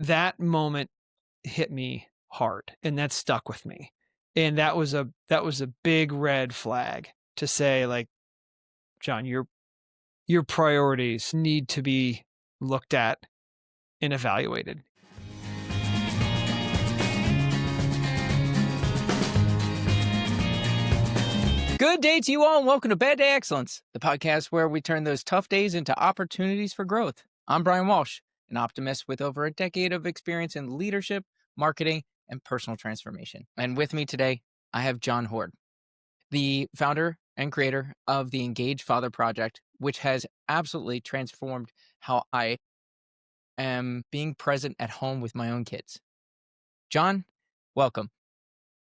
that moment hit me hard, and that stuck with me. And that was a big red flag to say, like, John, your priorities need to be looked at and evaluated. Good day to you all, and welcome to Bad Day Excellence, the podcast where we turn those tough days into opportunities for growth. I'm Brian Walsh, an optimist with over a decade of experience in leadership, marketing, and personal transformation. And with me today, I have Jon Hord, the founder and creator of the Engaged Father Project, which has absolutely transformed how I am being present at home with my own kids. Jon, welcome.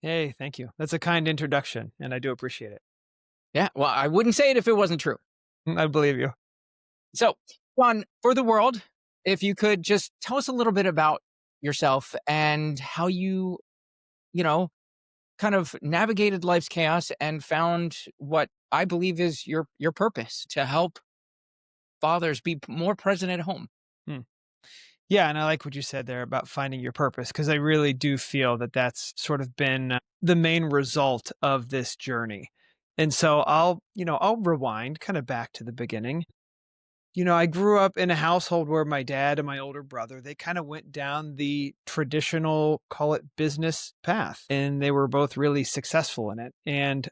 Hey, thank you. That's a kind introduction, and I do appreciate it. Yeah, well, I wouldn't say it if it wasn't true. I believe you. So, Jon, for the world, if you could just tell us a little bit about yourself and how you know, kind of navigated life's chaos and found what I believe is your purpose to help fathers be more present at home. Hmm. Yeah, and I like what you said there about finding your purpose, because I really do feel that that's sort of been the main result of this journey. And so I'll rewind kind of back to the beginning. I grew up in a household where my dad and my older brother, they kind of went down the traditional, call it business path, and they were both really successful in it. And,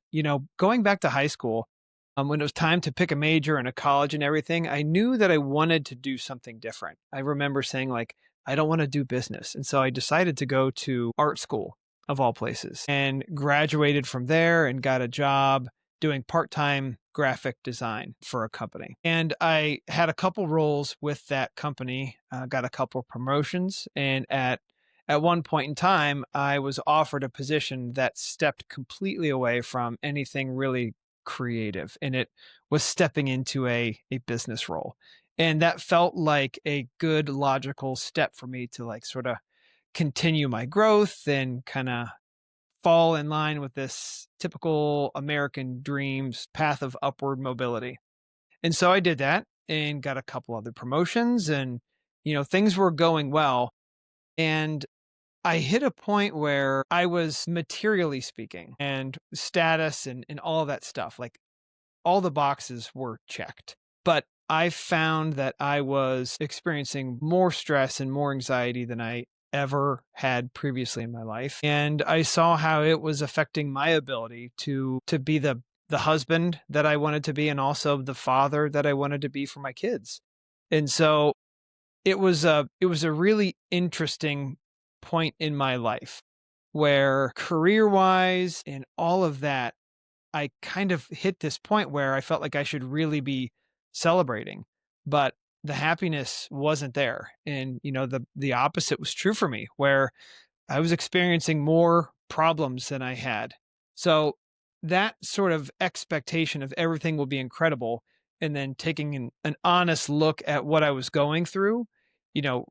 going back to high school, when it was time to pick a major and a college and everything, I knew that I wanted to do something different. I remember saying, like, I don't want to do business. And so I decided to go to art school, of all places, and graduated from there and got a job doing part-time graphic design for a company. And I had a couple roles with that company, got a couple promotions, and at one point in time, I was offered a position that stepped completely away from anything really creative, and it was stepping into a business role. And that felt like a good logical step for me to, like, sort of continue my growth and kind of fall in line with this typical American dreams path of upward mobility. And so I did that and got a couple other promotions, and things were going well. And I hit a point where I was, materially speaking, and status and all of that stuff, like, all the boxes were checked. But I found that I was experiencing more stress and more anxiety than I ever had previously in my life. And I saw how it was affecting my ability to be the husband that I wanted to be, and also the father that I wanted to be for my kids. And so it was a really interesting point in my life where, career-wise and all of that, I kind of hit this point where I felt like I should really be celebrating, but the happiness wasn't there. And the opposite was true for me, where I was experiencing more problems than I had. So that sort of expectation of everything will be incredible, and then taking an honest look at what I was going through,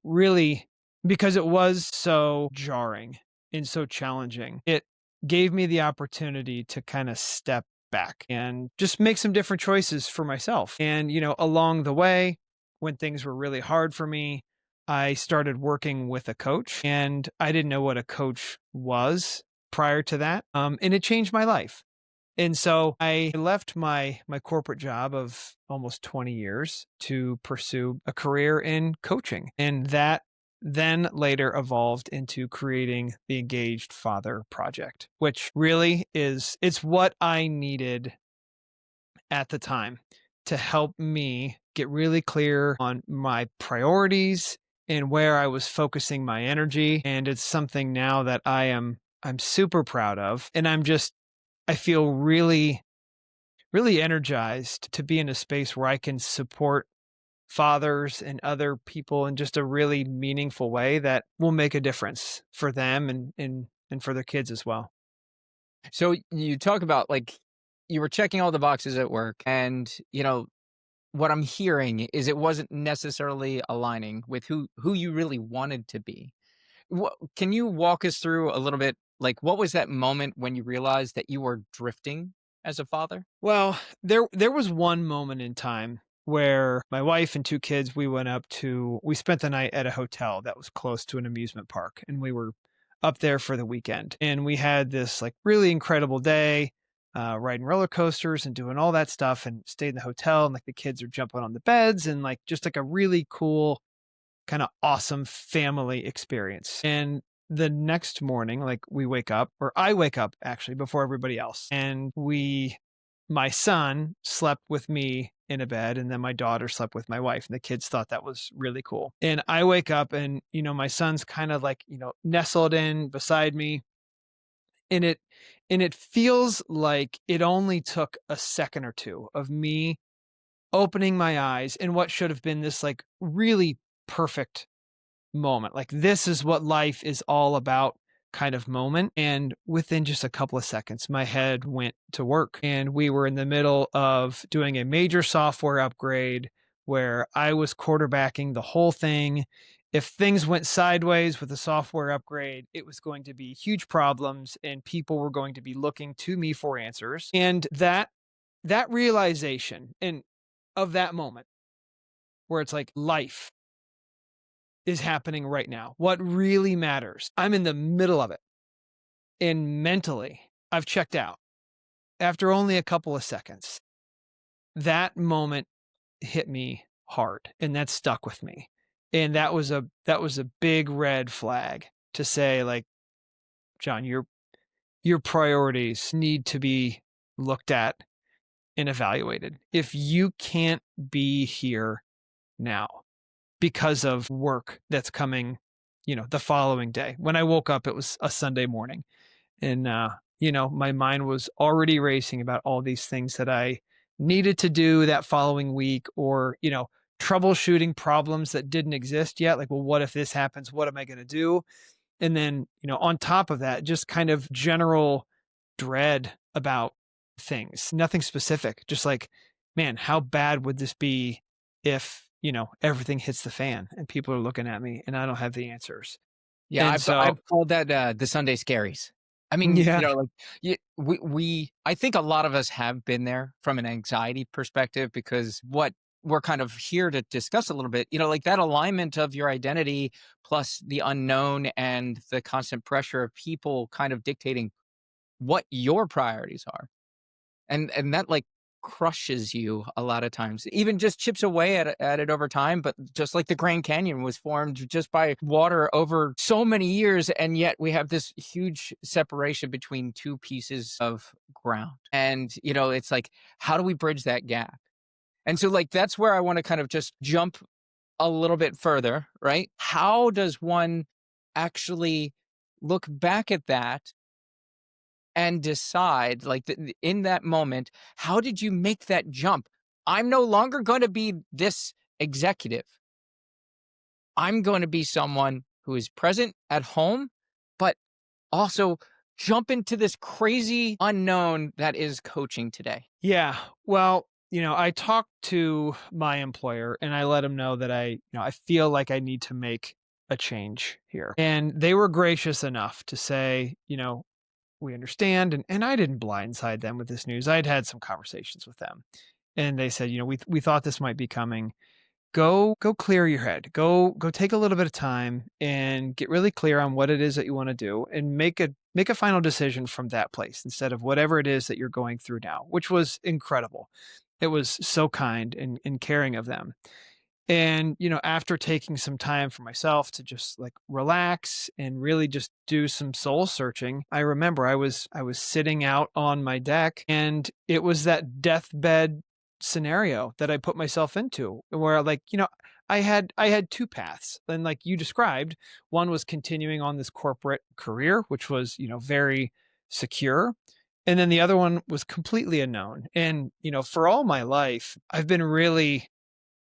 really, because it was so jarring and so challenging, it gave me the opportunity to kind of step back and just make some different choices for myself. And, along the way, when things were really hard for me, I started working with a coach, and I didn't know what a coach was prior to that. And it changed my life. And so I left my corporate job of almost 20 years to pursue a career in coaching. And that then later evolved into creating the Engaged Father Project, which really it's what I needed at the time to help me get really clear on my priorities and where I was focusing my energy. And it's something now that I'm super proud of. And I feel really, really energized to be in a space where I can support fathers and other people in just a really meaningful way that will make a difference for them and for their kids as well. So you talk about like you were checking all the boxes at work, and what I'm hearing is it wasn't necessarily aligning with who you really wanted to be. Can you walk us through a little bit? Like, what was that moment when you realized that you were drifting as a father? Well, there was one moment in time where my wife and 2 kids, we spent the night at a hotel that was close to an amusement park, and we were up there for the weekend. And we had this, like, really incredible day, riding roller coasters and doing all that stuff, and stayed in the hotel, and, like, the kids are jumping on the beds and, like, just, like, a really cool, kinda awesome family experience. And the next morning, like, we wake up, or I wake up actually before everybody else, and my son slept with me in a bed, and then my daughter slept with my wife, and the kids thought that was really cool. And I wake up and, my son's kind of like, nestled in beside me, and it feels like it only took a second or two of me opening my eyes in what should have been this, like, really perfect moment. Like, this is what life is all about kind of moment. And within just a couple of seconds, my head went to work. And we were in the middle of doing a major software upgrade where I was quarterbacking the whole thing. If things went sideways with the software upgrade, it was going to be huge problems and people were going to be looking to me for answers. And that realization and of that moment where it's like life is happening right now. What really matters. I'm in the middle of it. And mentally, I've checked out after only a couple of seconds. That moment hit me hard, and that stuck with me. And that was a big red flag to say, like, Jon, your priorities need to be looked at and evaluated. If you can't be here now because of work that's coming, the following day. When I woke up, it was a Sunday morning, and my mind was already racing about all these things that I needed to do that following week, or, troubleshooting problems that didn't exist yet. Like, well, what if this happens? What am I going to do? And then, on top of that, just kind of general dread about things, nothing specific, just like, man, how bad would this be if, everything hits the fan and people are looking at me and I don't have the answers. Yeah, And I've so, called that, the Sunday scaries. I mean, yeah, like, we I think a lot of us have been there from an anxiety perspective, because what we're kind of here to discuss a little bit, like that alignment of your identity plus the unknown and the constant pressure of people kind of dictating what your priorities are. And that, like, crushes you a lot of times, even just chips away at it over time. But just like the Grand Canyon was formed just by water over so many years, and yet we have this huge separation between two pieces of ground. And it's like, how do we bridge that gap? And so, like, that's where I want to kind of just jump a little bit further, right? How does one actually look back at that and decide, like, in that moment, how did you make that jump? I'm no longer going to be this executive. I'm going to be someone who is present at home, but also jump into this crazy unknown that is coaching today. yeah. Well, I talked to my employer and I let him know that I feel like I need to make a change here. And they were gracious enough to say, we understand. And I didn't blindside them with this news. I'd had some conversations with them and they said, we thought this might be coming. Go clear your head. Go take a little bit of time and get really clear on what it is that you want to do and make a final decision from that place instead of whatever it is that you're going through now, which was incredible. It was so kind and caring of them. And, after taking some time for myself to just, like, relax and really just do some soul searching, I remember I was sitting out on my deck, and it was that deathbed scenario that I put myself into where, like, I had two paths. And like you described, one was continuing on this corporate career, which was, very secure. And then the other one was completely unknown. And, for all my life, I've been really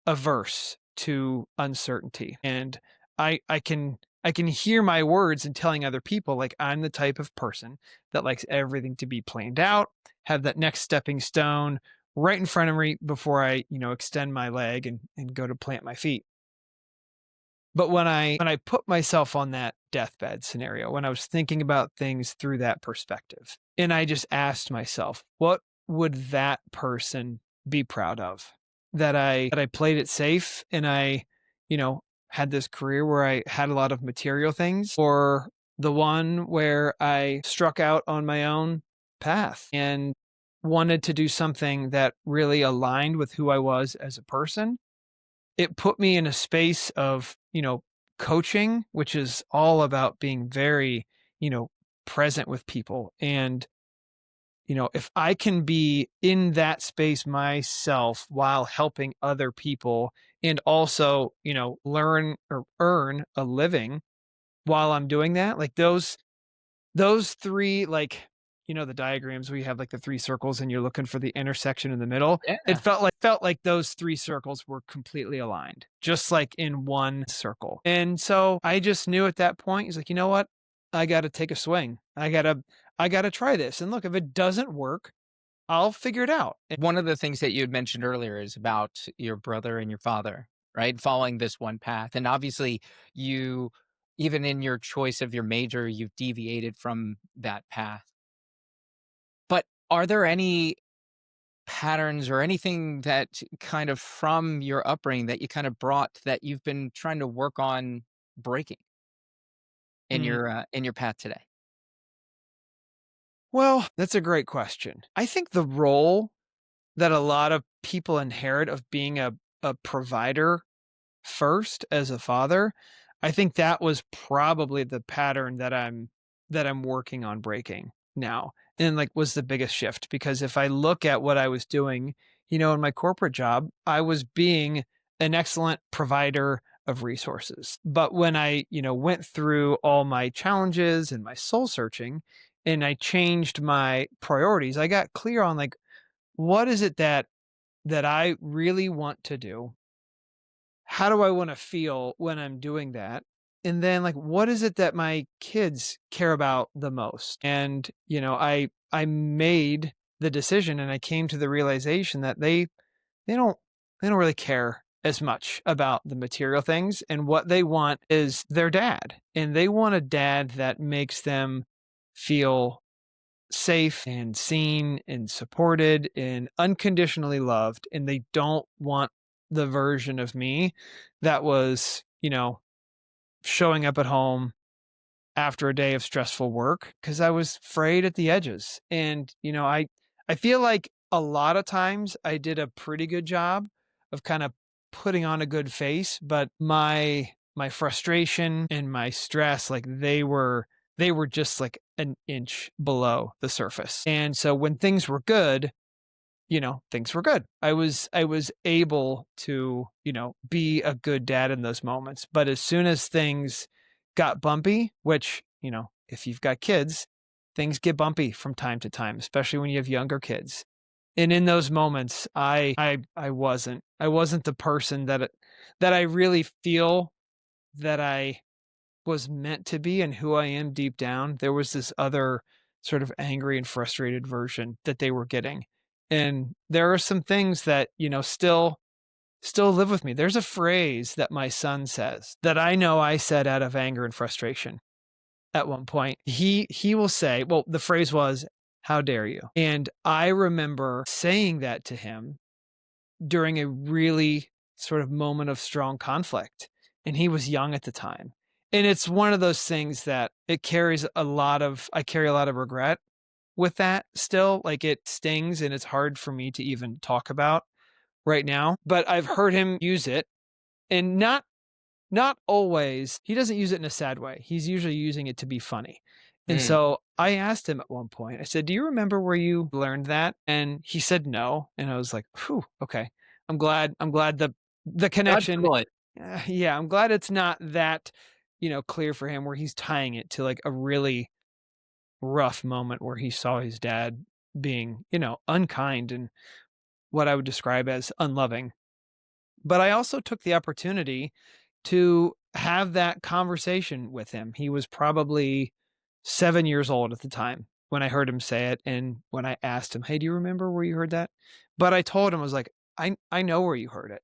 averse to uncertainty. And I can hear my words and telling other people, like, I'm the type of person that likes everything to be planned out, have that next stepping stone right in front of me before I, extend my leg and go to plant my feet. But when I put myself on that deathbed scenario, when I was thinking about things through that perspective, and I just asked myself, what would that person be proud of? that I played it safe and you know, had this career where I had a lot of material things, or the one where I struck out on my own path and wanted to do something that really aligned with who I was as a person. It put me in a space of, coaching, which is all about being very, you know, present with people. And, if I can be in that space myself while helping other people and also, learn or earn a living while I'm doing that, like those 3, like, the diagrams where you have, like, the 3 circles and you're looking for the intersection in the middle, it Yeah. felt like those 3 circles were completely aligned, just like in one circle, and so I just knew at that point, he's like, "You know what? I gotta take a swing. I gotta try this, and look, if it doesn't work, I'll figure it out." One of the things that you had mentioned earlier is about your brother and your father, right? Following this one path. And obviously, you, even in your choice of your major, you've deviated from that path. But are there any patterns or anything that kind of from your upbringing that you kind of brought that you've been trying to work on breaking Mm. in your path today? Well, that's a great question. I think the role that a lot of people inherit of being a provider first as a father, I think that was probably the pattern that I'm working on breaking now. And like was the biggest shift because if I look at what I was doing, in my corporate job, I was being an excellent provider of resources. But when I, went through all my challenges and my soul searching and I changed my priorities, I got clear on like what is it that I really want to do? How do I wanna feel when I'm doing that? And then, like, what is it that my kids care about the most? And, I made the decision and I came to the realization that they don't they don't really care as much about the material things, and what they want is their dad, and they want a dad that makes them feel safe and seen and supported and unconditionally loved, and they don't want the version of me that was, showing up at home after a day of stressful work because I was frayed at the edges. And, I feel like a lot of times I did a pretty good job of kind of putting on a good face, but my frustration and my stress, like they were just like an inch below the surface. And so when things were good, things were good. I was able to, be a good dad in those moments. But as soon as things got bumpy, which, if you've got kids, things get bumpy from time to time, especially when you have younger kids. And in those moments, I wasn't the person that I really feel that I was meant to be and who I am deep down. There was this other sort of angry and frustrated version that they were getting. And there are some things that, still live with me. There's a phrase that my son says that I know I said out of anger and frustration at one point. He will say, well, the phrase was, "How dare you?" And I remember saying that to him during a really sort of moment of strong conflict, and he was young at the time. And it's one of those things that it carries a lot of I carry a lot of regret with that still, like, it stings and it's hard for me to even talk about right now, but I've heard him use it, and not always he doesn't use it in a sad way, he's usually using it to be funny. And Mm. so I asked him at one point, I said, "Do you remember where you learned that?" And he said, "No." And I was like, "Phew, okay. I'm glad the Dodge the connection." bullet. Yeah, I'm glad it's not that, clear for him where he's tying it to, like, a really rough moment where he saw his dad being, unkind and what I would describe as unloving. But I also took the opportunity to have that conversation with him. He was probably 7 years old at the time when I heard him say it, and when I asked him, "Hey, do you remember where you heard that?" But I told him, I was like, "I know where you heard it,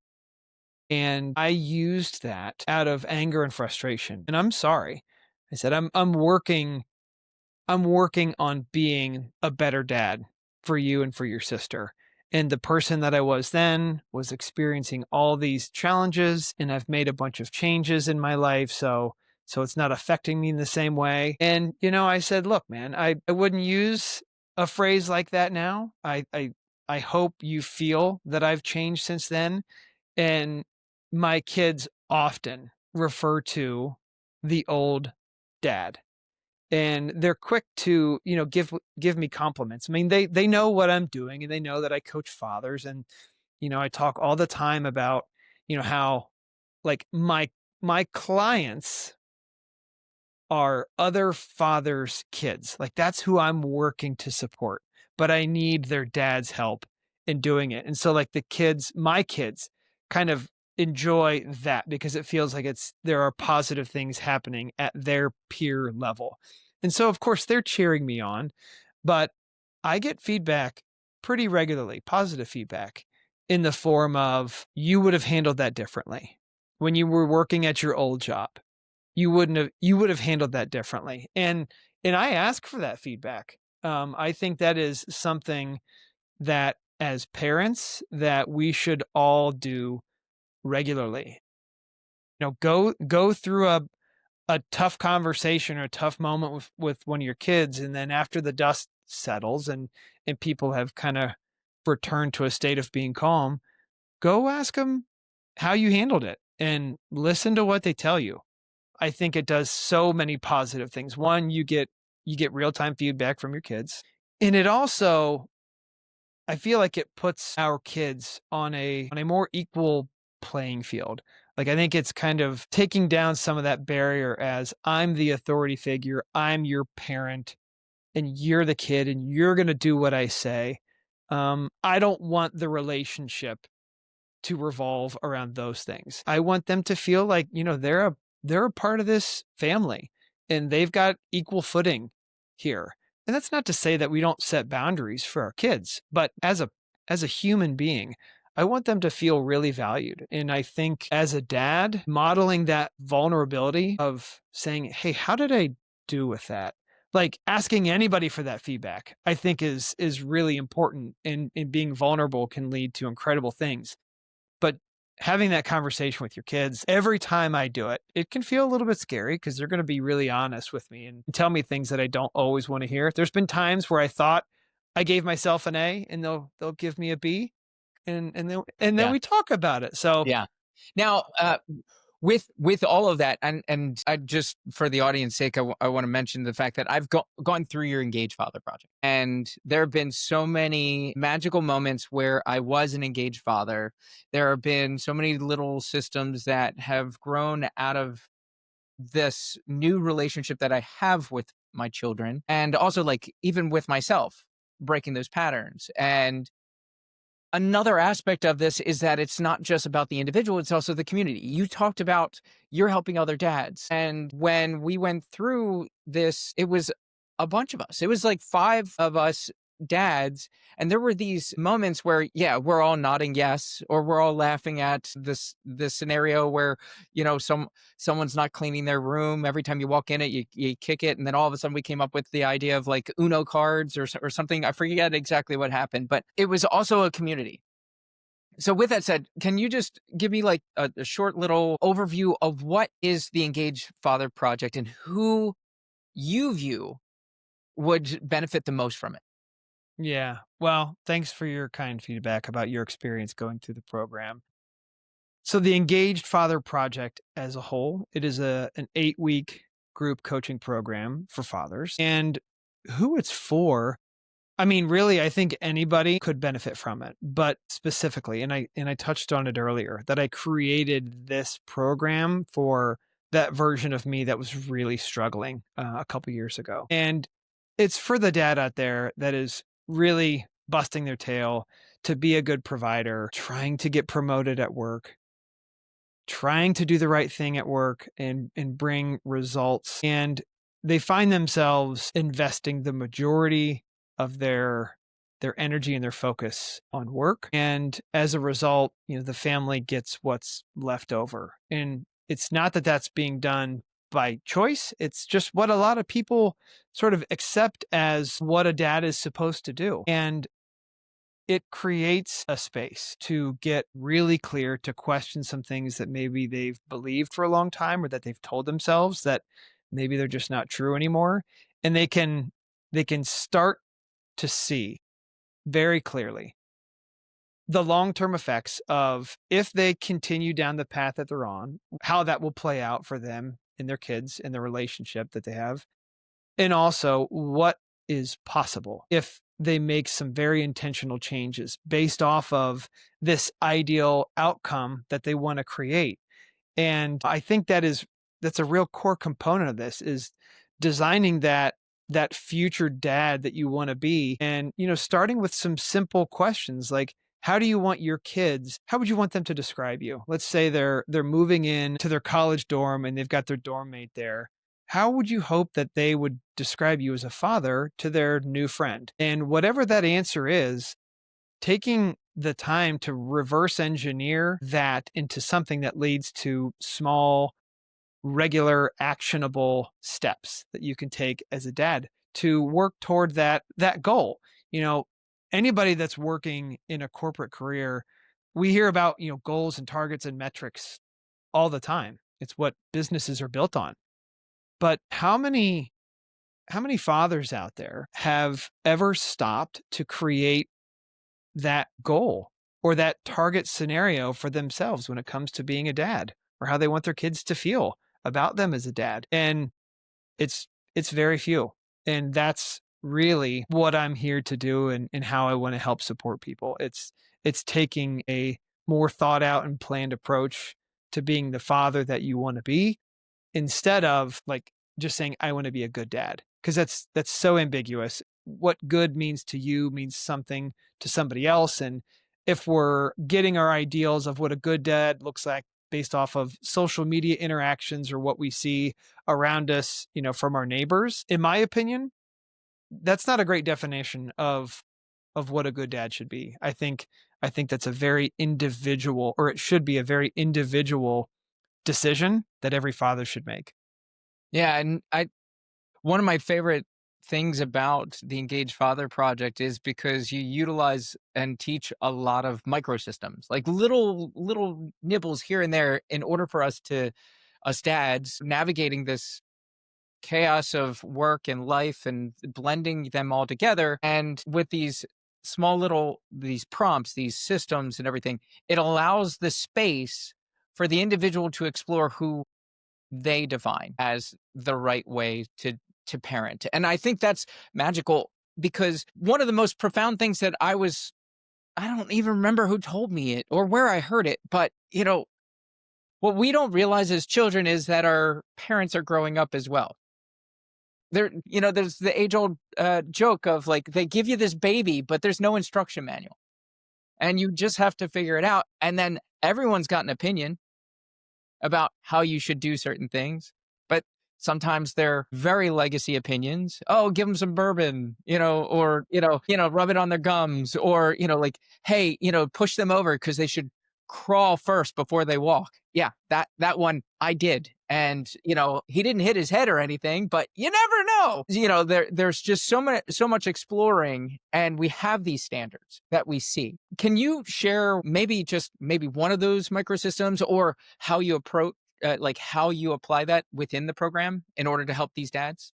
and I used that out of anger and frustration, and I'm sorry." I said, I'm working on being a better dad for you and for your sister, And the person that I was then was experiencing all these challenges, and I've made a bunch of changes in my life. So it's not affecting me in the same way. And, I said, look, man, I wouldn't use a phrase like that now. I hope you feel that I've changed since then. And my kids often refer to the old dad, and they're quick to, give me compliments. I mean, they know what I'm doing, and they know that I coach fathers, and I talk all the time about, how, like, my clients are other fathers' kids. Like, that's who I'm working to support, but I need their dad's help in doing it. And so, like, my kids kind of enjoy that because it feels like there are positive things happening at their peer level. And so, of course, they're cheering me on, but I get feedback pretty regularly, positive feedback in the form of, you would have handled that differently when you were working at your old job. You would have handled that differently. And I ask for that feedback. I think that is something that, as parents, that we should all do regularly. Go through a tough conversation or a tough moment with one of your kids, and then after the dust settles and people have kind of returned to a state of being calm, go ask them how you handled it and listen to what they tell you. I think it does so many positive things. One, you get real-time feedback from your kids. And it also, I feel like it puts our kids on a more equal playing field. Like, I think it's kind of taking down some of that barrier, as I'm the authority figure, I'm your parent, and you're the kid, and you're going to do what I say. I don't want the relationship to revolve around those things. I want them to feel like, they're a part of this family, and they've got equal footing here. And that's not to say that we don't set boundaries for our kids, but as a human being, I want them to feel really valued. And I think, as a dad, modeling that vulnerability of saying, "Hey, how did I do with that?" Like, asking anybody for that feedback, I think is really important, and being vulnerable can lead to incredible things. But having that conversation with your kids, every time I do it, it can feel a little bit scary because they're going to be really honest with me and tell me things that I don't always want to hear. There's been times where I thought I gave myself an A, and they'll give me a B, and then Yeah. we talk about it. So Yeah. Now, with all of that, and I just, for the audience sake, I want to mention the fact that I've gone through your Engaged Father project, and there have been so many magical moments where I was an engaged father. There have been so many little systems that have grown out of this new relationship that I have with my children, and also, like, even with myself, breaking those patterns. And another aspect of this is that it's not just about the individual, it's also the community. You talked about you're helping other dads. And when we went through this, it was a bunch of us. It was like 5 of us dads. And there were these moments where, yeah, we're all nodding yes, or we're all laughing at this scenario where, someone's not cleaning their room. Every time you walk in it, you kick it. And then all of a sudden we came up with the idea of like Uno cards or something. I forget exactly what happened, but it was also a community. So with that said, can you just give me like a short little overview of what is the Engaged Father Project and who you view would benefit the most from it? yeah, well, thanks for your kind feedback about your experience going through the program. So the Engaged Father Project as a whole, it is an 8-week group coaching program for fathers. And who it's for, I mean, really, I think anybody could benefit from it. But specifically, and I touched on it earlier, that I created this program for that version of me that was really struggling a couple years ago. And it's for the dad out there that is really busting their tail to be a good provider, trying to get promoted at work, trying to do the right thing at work and bring results. And they find themselves investing the majority of their energy and their focus on work. And as a result, the family gets what's left over. And it's not that that's being done by choice. It's just what a lot of people sort of accept as what a dad is supposed to do. And it creates a space to get really clear, to question some things that maybe they've believed for a long time or that they've told themselves that maybe they're just not true anymore. And they can start to see very clearly the long-term effects of if they continue down the path that they're on, how that will play out for them and their kids and the relationship that they have. And also what is possible if they make some very intentional changes based off of this ideal outcome that they want to create. And I think that's a real core component of this is designing that future dad that you want to be. And, starting with some simple questions like, how would you want them to describe you? Let's say they're moving in to their college dorm and they've got their dorm mate there. How would you hope that they would describe you as a father to their new friend? And whatever that answer is, taking the time to reverse engineer that into something that leads to small, regular, actionable steps that you can take as a dad to work toward that goal. You know, Anybody that's working in a corporate career, we hear about, goals and targets and metrics all the time. It's what businesses are built on. But how many fathers out there have ever stopped to create that goal or that target scenario for themselves when it comes to being a dad or how they want their kids to feel about them as a dad? And it's very few. And that's really what I'm here to do and how I want to help support people. It's taking a more thought out and planned approach to being the father that you want to be instead of like just saying I want to be a good dad, because that's so ambiguous. What good means to you means something to somebody else. And if we're getting our ideals of what a good dad looks like based off of social media interactions or what we see around us, from our neighbors, in my opinion, that's not a great definition of what a good dad should be. I think that's a very individual, or it should be a very individual decision that every father should make. Yeah, and I one of my favorite things about the Engaged Father project is because you utilize and teach a lot of microsystems, like little nibbles here and there in order for us dads navigating this chaos of work and life and blending them all together. And with these prompts, these systems and everything, it allows the space for the individual to explore who they define as the right way to parent. And I think that's magical because one of the most profound things that I don't even remember who told me it or where I heard it, but what we don't realize as children is that our parents are growing up as well. There's the age old joke of like they give you this baby, but there's no instruction manual and you just have to figure it out. And then everyone's got an opinion about how you should do certain things, but sometimes they're very legacy opinions. Oh, give them some bourbon, or rub it on their gums, or like, hey, push them over because they should crawl first before they walk. Yeah, that one I did, and he didn't hit his head or anything, but you never know. There's just so much exploring, and we have these standards that we see. Can you share maybe one of those microsystems or how you approach like how you apply that within the program in order to help these dads?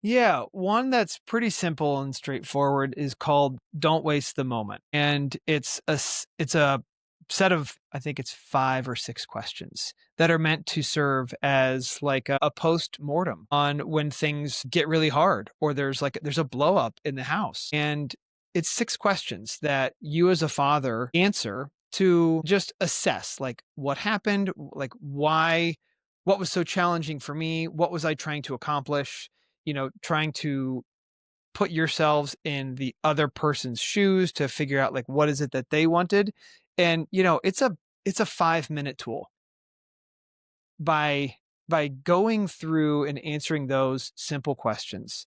Yeah, one that's pretty simple and straightforward is called "Don't Waste the Moment," and it's a set of, I think it's 5 or 6 questions that are meant to serve as like a post mortem on when things get really hard or there's a blow up in the house. And it's 6 questions that you as a father answer to just assess like what happened, like why, what was so challenging for me, what was I trying to accomplish, trying to put yourselves in the other person's shoes to figure out like what is it that they wanted. And it's a 5-minute tool. By going through and answering those simple questions,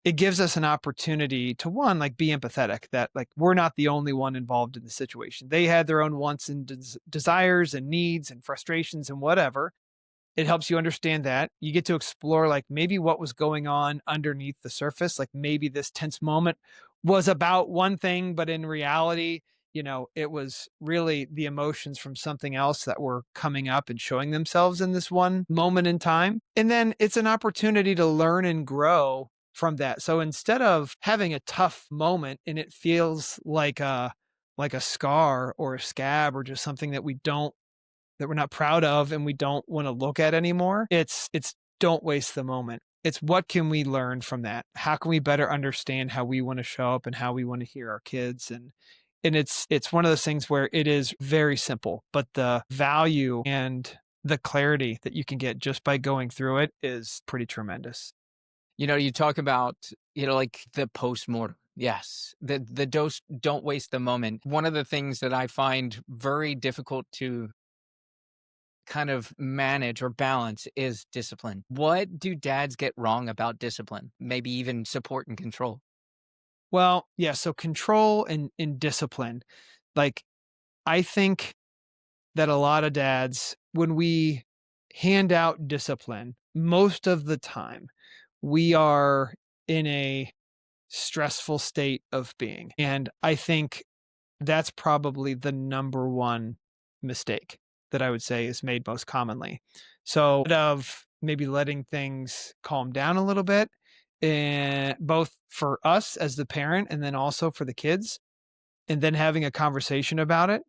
it gives us an opportunity to, one, like, be empathetic that like we're not the only one involved in the situation. They had their own wants and desires and needs and frustrations and whatever. it helps you understand that. You get to explore like maybe what was going on underneath the surface. Like maybe this tense moment was about one thing, but in reality, it was really the emotions from something else that were coming up and showing themselves in this one moment in time. And then it's an opportunity to learn and grow from that. So instead of having a tough moment and it feels like a scar or a scab or just something that we're not proud of and we don't want to look at anymore. It's don't waste the moment. It's what can we learn from that? How can we better understand how we want to show up and how we want to hear our kids? And it's one of those things where it is very simple, but the value and the clarity that you can get just by going through it is pretty tremendous. You talk about, like the post-mortem. Yes. The dose, don't waste the moment. One of the things that I find very difficult to kind of manage or balance is discipline. What do dads get wrong about discipline? Maybe even support and control. Well, yeah, so control and discipline. Like I think that a lot of dads, when we hand out discipline, most of the time, we are in a stressful state of being. And I think that's probably the number one mistake that I would say is made most commonly. So, instead of maybe letting things calm down a little bit, and both for us as the parent and then also for the kids, and then having a conversation about it,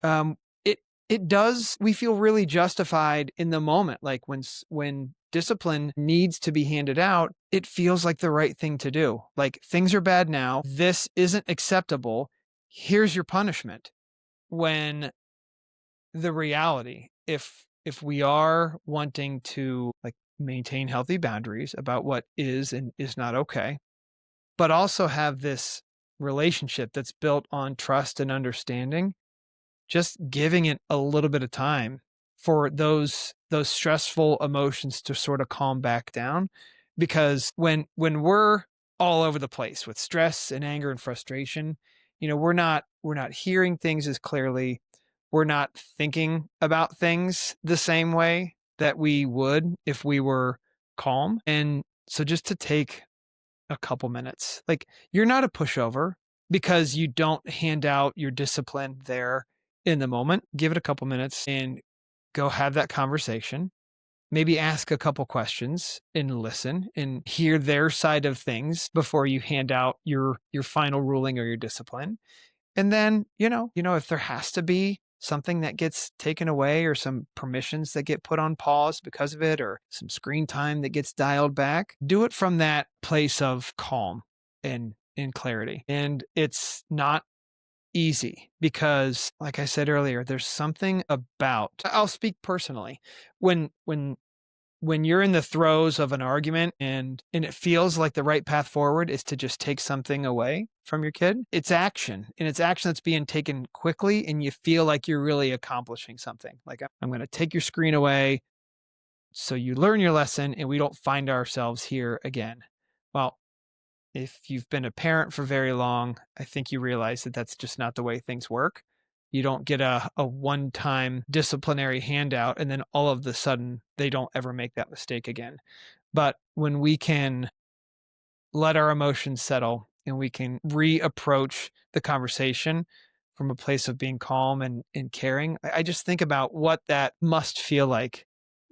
um, it it does we feel really justified in the moment, like when discipline needs to be handed out, it feels like the right thing to do. Like, things are bad now, this isn't acceptable, here's your punishment. When the reality, if we are wanting to, like, maintain healthy boundaries about what is and is not okay, but also have this relationship that's built on trust and understanding, just giving it a little bit of time for those stressful emotions to sort of calm back down. Because when we're all over the place with stress and anger and frustration, we're not hearing things as clearly, we're not thinking about things the same way that we would if we were calm. And so just to take a couple minutes. Like, you're not a pushover because you don't hand out your discipline there in the moment. Give it a couple minutes and go have that conversation. Maybe ask a couple questions and listen and hear their side of things before you hand out your final ruling or your discipline. And then, if there has to be something that gets taken away or some permissions that get put on pause because of it or some screen time that gets dialed back, do it from that place of calm and clarity. And it's not easy because, like I said earlier, there's something about, I'll speak personally, when you're in the throes of an argument and it feels like the right path forward is to just take something away from your kid, it's action, and it's action that's being taken quickly and you feel like you're really accomplishing something. Like, I'm going to take your screen away so you learn your lesson and we don't find ourselves here again. Well, if you've been a parent for very long, I think you realize that that's just not the way things work. You don't get a one-time disciplinary handout and then all of the sudden they don't ever make that mistake again. But when we can let our emotions settle and we can reapproach the conversation from a place of being calm and caring, I just think about what that must feel like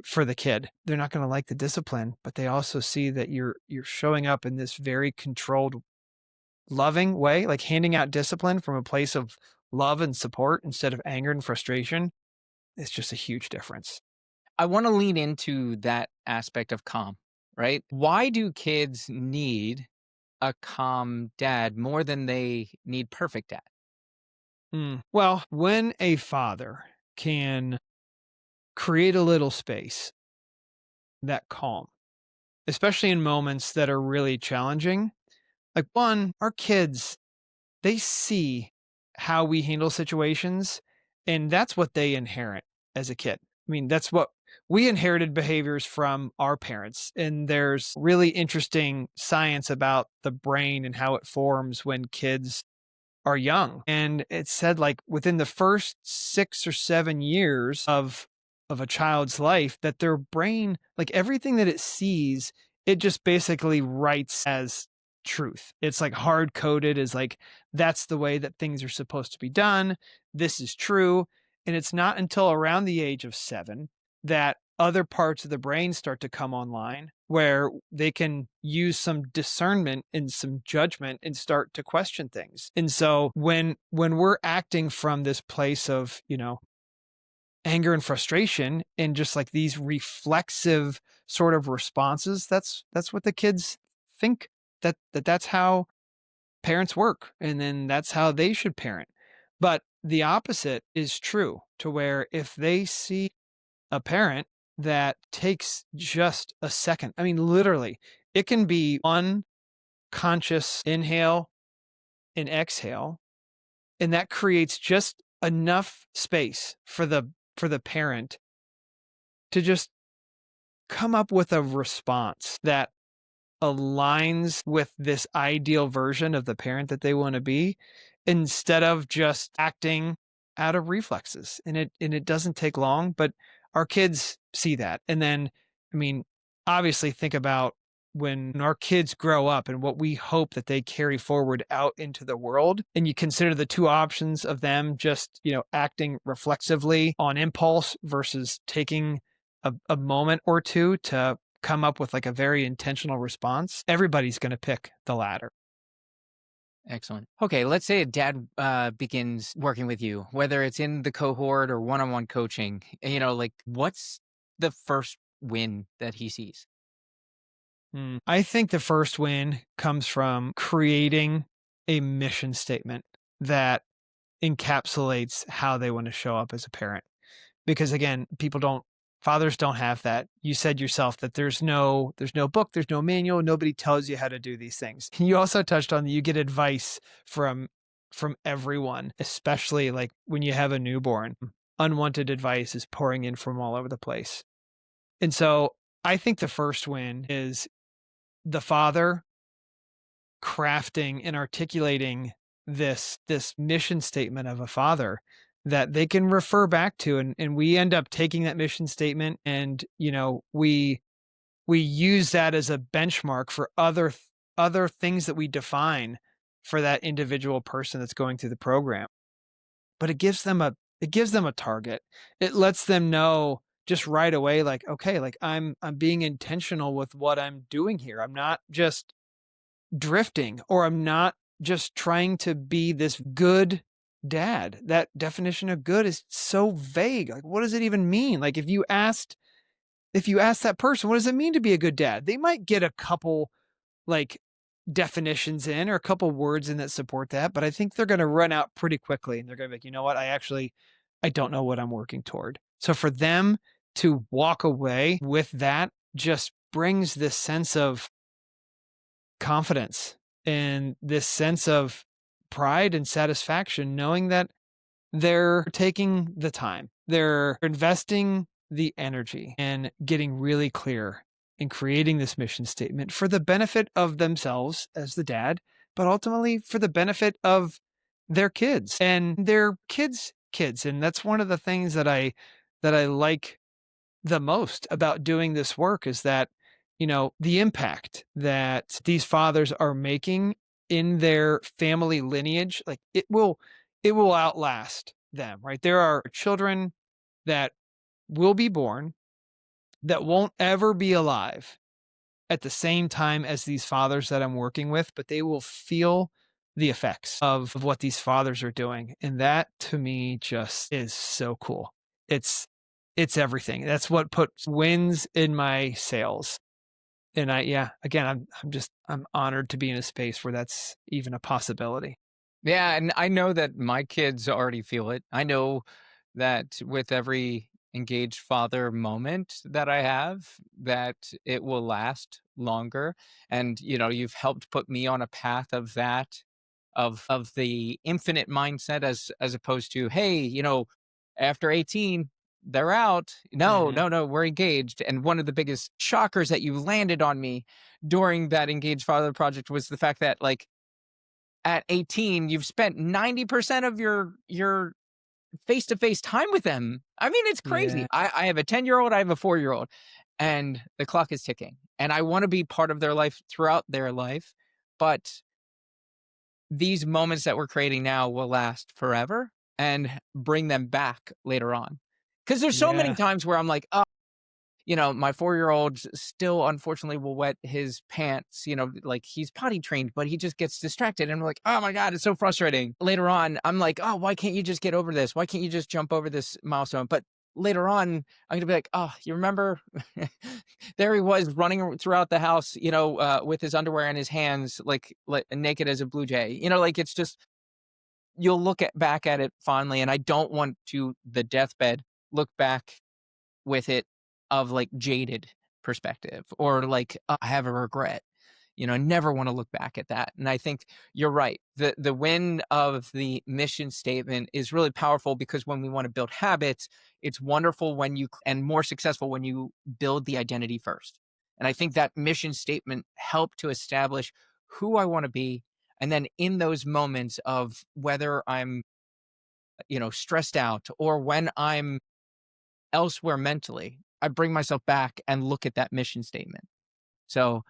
for the kid. They're not going to like the discipline, but they also see that you're showing up in this very controlled, loving way, like handing out discipline from a place of love and support instead of anger and frustration. It's just a huge difference. I want to lean into that aspect of calm, right? Why do kids need a calm dad more than they need perfect dad? Well, when a father can create a little space, that calm, especially in moments that are really challenging, like, one, our kids, they see how we handle situations, and that's what they inherit as a kid. I mean, that's what we inherited, behaviors from our parents. And there's really interesting science about the brain and how it forms when kids are young. And it said, like, within the first 6 or 7 years of of a child's life that their brain, like everything that it sees, it just basically writes as truth. It's like hard coded as like, that's the way that things are supposed to be done. This is true. And it's not until around the age of 7 that other parts of the brain start to come online where they can use some discernment and some judgment and start to question things. And so when we're acting from this place of, anger and frustration and just like these reflexive sort of responses, that's what the kids think that's how parents work, and then that's how they should parent. But the opposite is true, to where if they see a parent that takes just a second, I mean, literally, it can be one conscious inhale and exhale, and that creates just enough space for the parent to just come up with a response that aligns with this ideal version of the parent that they want to be, instead of just acting out of reflexes. And it doesn't take long, but our kids see that. And then, I mean, obviously think about when our kids grow up and what we hope that they carry forward out into the world, and you consider the two options of them just, acting reflexively on impulse versus taking a moment or two to come up with like a very intentional response, everybody's going to pick the latter. Excellent. Okay, let's say a dad begins working with you, whether it's in the cohort or one-on-one coaching. Like what's the first win that he sees? I think the first win comes from creating a mission statement that encapsulates how they want to show up as a parent. Because again, fathers don't have that. You said yourself that there's no book, there's no manual, nobody tells you how to do these things. You also touched on that you get advice from everyone, especially like when you have a newborn. Unwanted advice is pouring in from all over the place. And so I think the first win is the father crafting and articulating this mission statement of a father that they can refer back to, and we end up taking that mission statement, and we use that as a benchmark for other things that we define for that individual person that's going through the program. But it gives them a target. It lets them know just right away, like, okay, like I'm being intentional with what I'm doing here. I'm not just drifting, or I'm not just trying to be this good dad. That definition of good is so vague. Like, what does it even mean? Like, if you ask that person, what does it mean to be a good dad? They might get a couple like definitions in, or a couple words in that support that, but I think they're going to run out pretty quickly, and they're going to be like, you know what? I don't know what I'm working toward. So for them to walk away with that just brings this sense of confidence and this sense of pride and satisfaction, knowing that they're taking the time, they're investing the energy and getting really clear in creating this mission statement for the benefit of themselves as the dad, but ultimately for the benefit of their kids and their kids. And that's one of the things that I like the most about doing this work, is that, the impact that these fathers are making in their family lineage, like it will outlast them, right? There are children that will be born that won't ever be alive at the same time as these fathers that I'm working with, but they will feel the effects of what these fathers are doing. And that to me just is so cool. It's everything. That's what puts wins in my sails. And yeah, again, I'm honored to be in a space where that's even a possibility. Yeah, and I know that my kids already feel it. I know that with every engaged father moment that I have, that it will last longer. And you've helped put me on a path of that, of the infinite mindset, as opposed to, hey, after 18, they're out. No, Mhm. no, no, we're engaged. And one of the biggest shockers that you landed on me during that engaged father project was the fact that, like, at 18, you've spent 90% of your face-to-face time with them. I mean, it's crazy. Yeah. I have a 10-year-old, I have a 4-year-old, and the clock is ticking. And I want to be part of their life throughout their life. But these moments that we're creating now will last forever and bring them back later on. Because there's so many Yeah. times where I'm like, oh, my 4-year-old still unfortunately will wet his pants, like he's potty trained, but he just gets distracted. And I'm like, oh my God, it's so frustrating. Later on, I'm like, oh, why can't you just get over this? Why can't you just jump over this milestone? But later on, I'm going to be like, oh, you remember there he was running throughout the house, with his underwear in his hands, like naked as a blue jay, like it's just, you'll back at it fondly. And I don't want to, the deathbed, look back with it of like jaded perspective or like, "Oh, I have a regret." I never want to look back at that. And I think you're right. The win of the mission statement is really powerful because when we want to build habits, it's wonderful and more successful when you build the identity first. And I think that mission statement helped to establish who I want to be. And then in those moments of whether I'm, stressed out or when I'm elsewhere mentally, I bring myself back and look at that mission statement. So,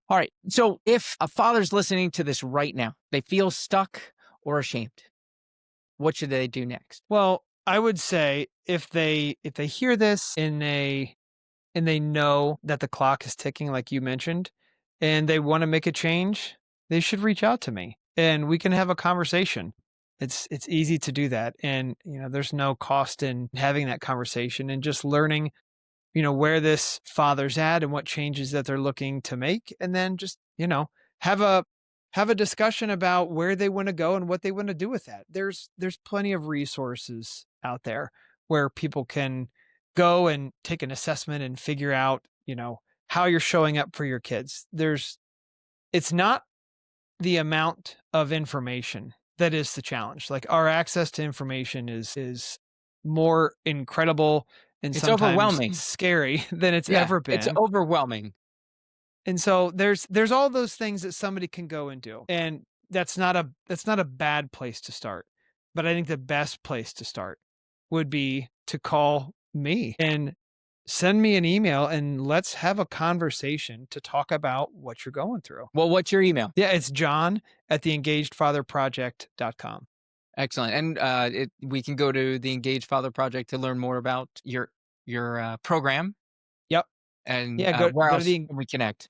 all right. So if a father's listening to this right now, they feel stuck or ashamed, what should they do next? Well, I would say if they hear this and they know that the clock is ticking like you mentioned, and they want to make a change, they should reach out to me and we can have a conversation. It's easy to do that, and there's no cost in having that conversation and just learning where this father's at and what changes that they're looking to make. And then just, have a have a discussion about where they want to go and what they want to do with that. There's plenty of resources out there where people can go and take an assessment and figure out, how you're showing up for your kids. It's not the amount of information that is the challenge. Like, our access to information is more incredible and It's sometimes overwhelming. scary than it's Yeah, ever it's been. overwhelming. And so there's all those things that somebody can go and do. And that's not a bad place to start. But I think the best place to start would be to call me and send me an email and let's have a conversation to talk about what you're going through. Well, what's your email? Yeah, it's John at theengagedfatherproject.com. Excellent. And we can go to the Engaged Father Project to learn more about your program Yep. and Yeah, go where go to else the can we connect?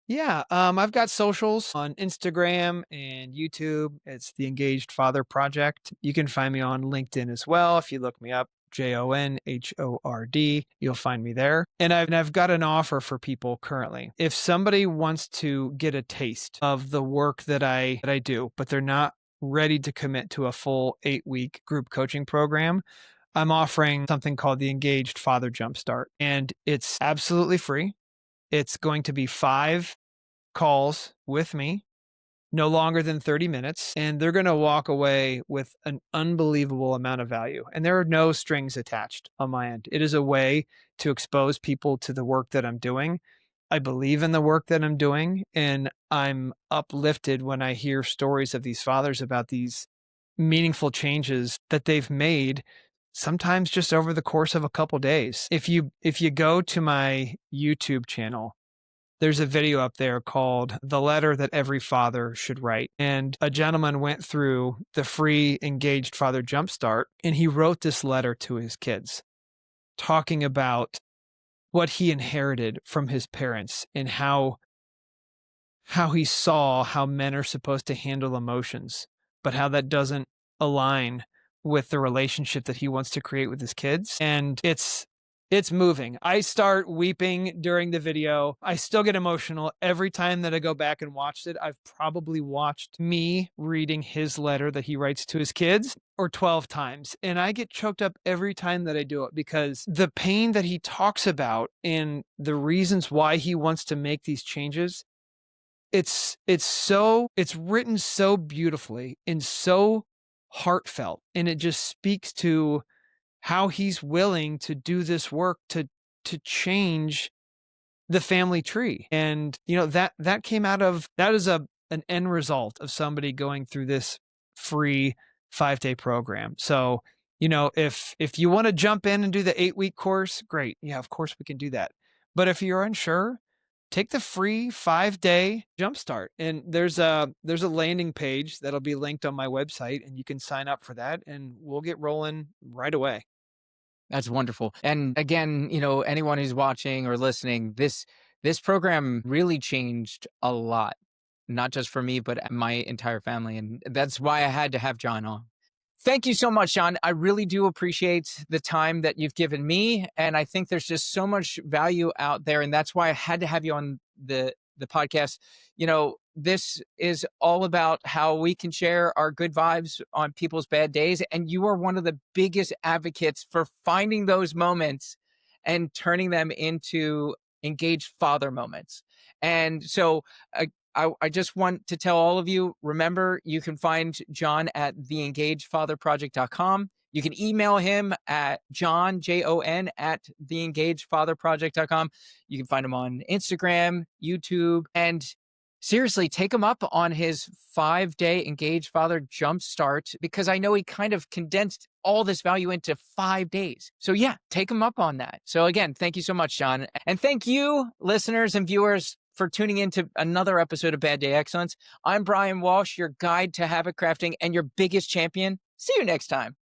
Yeah, I've got socials on Instagram and YouTube. It's the Engaged Father Project. You can find me on LinkedIn as well. If you look me up, JONHORD, you'll find me there. And I've got an offer for people currently. If somebody wants to get a taste of the work that I do, but they're not ready to commit to a full 8-week group coaching program, I'm offering something called the Engaged Father Jumpstart, and it's absolutely free. It's going to be 5 calls with me, no longer than 30 minutes, and they're going to walk away with an unbelievable amount of value. And there are no strings attached on my end. It is a way to expose people to the work that I'm doing. I believe in the work that I'm doing, and I'm uplifted when I hear stories of these fathers about these meaningful changes that they've made, sometimes just over the course of a couple days. If you go to my YouTube channel, there's a video up there called The Letter That Every Father Should Write. And a gentleman went through the free Engaged Father Jumpstart, and he wrote this letter to his kids, talking about what he inherited from his parents and how he saw how men are supposed to handle emotions, but how that doesn't align with the relationship that he wants to create with his kids. And it's moving. I start weeping during the video. I still get emotional every time that I go back and watched it. I've probably watched me reading his letter that he writes to his kids or 12 times. And I get choked up every time that I do it because the pain that he talks about and the reasons why he wants to make these changes, it's written so beautifully and so heartfelt, and it just speaks to how he's willing to do this work to change the family tree. And that came out of that is an end result of somebody going through this free 5-day program. So, if you want to jump in and do the 8-week course, great. Yeah, of course we can do that. But if you're unsure, take the free 5-day jumpstart. And there's a landing page that'll be linked on my website, and you can sign up for that, and we'll get rolling right away. That's wonderful. And again, anyone who's watching or listening, this program really changed a lot, not just for me, but my entire family. And that's why I had to have Jon on. Thank you so much, Jon. I really do appreciate the time that you've given me. And I think there's just so much value out there. And that's why I had to have you on the podcast. This is all about how we can share our good vibes on people's bad days. And you are one of the biggest advocates for finding those moments and turning them into engaged father moments. And so I just want to tell all of you, remember, you can find Jon at theengagedfatherproject.com. You can email him at Jon, Jon, at theengagedfatherproject.com. You can find him on Instagram, YouTube, and seriously, take him up on his 5-day Engaged Father Jumpstart, because I know he kind of condensed all this value into 5 days. So yeah, take him up on that. So again, thank you so much, Jon. And thank you, listeners and viewers, for tuning in to another episode of Bad Day Excellence. I'm Brian Walsh, your guide to habit crafting and your biggest champion. See you next time.